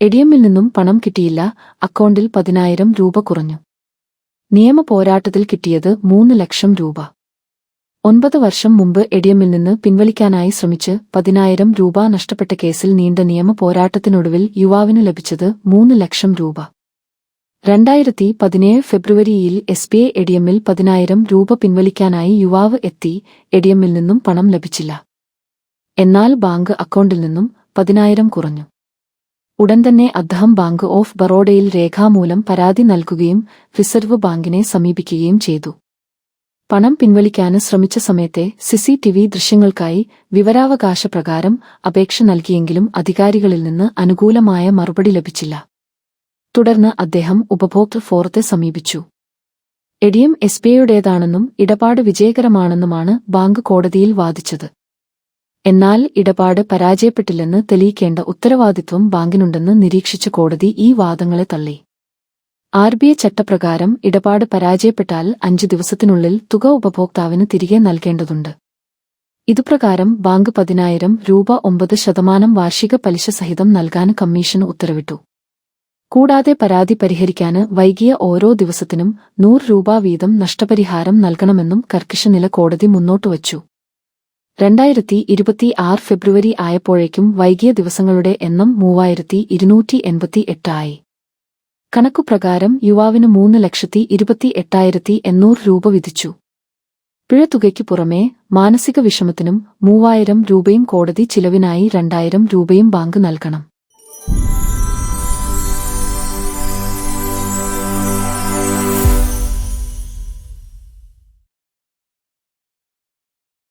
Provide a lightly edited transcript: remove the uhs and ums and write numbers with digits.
എടിഎമ്മിൽ നിന്നും പണം കിട്ടിയില്ല, അക്കൗണ്ടിൽ 10,000 രൂപ കുറഞ്ഞു. നിയമ പോരാട്ടത്തിൽ കിട്ടിയത് 3 ലക്ഷം രൂപ. 9 വർഷം മുമ്പ് എടിഎമ്മിൽ നിന്ന് പിൻവലിക്കാനായി ശ്രമിച്ച് 10,000 രൂപ നഷ്ടപ്പെട്ട കേസിൽ നീണ്ട നിയമ പോരാട്ടത്തിനൊടുവിൽ യുവാവിന് ലഭിച്ചത് 3 ലക്ഷം രൂപ. 2017 ഫെബ്രുവരിയിൽ എസ്ബിഐ എടിഎമ്മിൽ 10,000 രൂപ പിൻവലിക്കാനായി യുവാവ് എത്തി. എടിഎമ്മിൽ നിന്നും പണം ലഭിച്ചില്ല. എന്നാൽ ബാങ്ക് അക്കൗണ്ടിൽ നിന്നും 10,000 കുറഞ്ഞു. ഉടൻ തന്നെ അദ്ദേഹം ബാങ്ക് ഓഫ് ബറോഡയിൽ രേഖാമൂലം പരാതി നൽകുകയും റിസർവ് ബാങ്കിനെ സമീപിക്കുകയും ചെയ്തു. പണം പിൻവലിക്കാന് ശ്രമിച്ച സമയത്തെ സിസിടിവി ദൃശ്യങ്ങൾക്കായി വിവരാവകാശ പ്രകാരം അപേക്ഷ നൽകിയെങ്കിലും അധികാരികളിൽ നിന്ന് അനുകൂലമായ മറുപടി ലഭിച്ചില്ല. തുടർന്ന് അദ്ദേഹം ഉപഭോക്തൃ ഫോറത്തെ സമീപിച്ചു. എടിഎം എസ്ബിഐയുടേതാണെന്നും ഇടപാട് വിജയകരമാണെന്നുമാണ് ബാങ്ക് കോടതിയിൽ വാദിച്ചത്. എന്നാൽ ഇടപാട് പരാജയപ്പെട്ടില്ലെന്ന് തെളിയിക്കേണ്ട ഉത്തരവാദിത്വം ബാങ്കിനുണ്ടെന്ന് നിരീക്ഷിച്ച കോടതി ഈ വാദങ്ങളെ തള്ളി. ആർബിഐ ചട്ടപ്രകാരം ഇടപാട് പരാജയപ്പെട്ടാൽ 5 ദിവസത്തിനുള്ളിൽ തുക ഉപഭോക്താവിന് തിരികെ നൽകേണ്ടതുണ്ട്. ഇതുപ്രകാരം ബാങ്ക് 10,000 രൂപ 9% വാർഷിക പലിശ സഹിതം നൽകാൻ കമ്മീഷൻ ഉത്തരവിട്ടു. കൂടാതെ പരാതി പരിഹരിക്കാന് വൈകിയ ഓരോ ദിവസത്തിനും 100 രൂപ വീതം നഷ്ടപരിഹാരം നൽകണമെന്നും കർക്കശനില കോടതി മുന്നോട്ടുവച്ചു. 2026 ഫെബ്രുവരി ആയപ്പോഴേക്കും വൈകിയ ദിവസങ്ങളുടെ എണ്ണം 3,288 ആയി. കണക്കുപ്രകാരം യുവാവിന് 3,28,800 രൂപ വിധിച്ചു. പിഴത്തുകയ്ക്കു പുറമേ മാനസിക വിഷമത്തിനും 3,000 രൂപയും കോടതി ചിലവിനായി 2,000 രൂപയും ബാങ്ക് നൽകണം.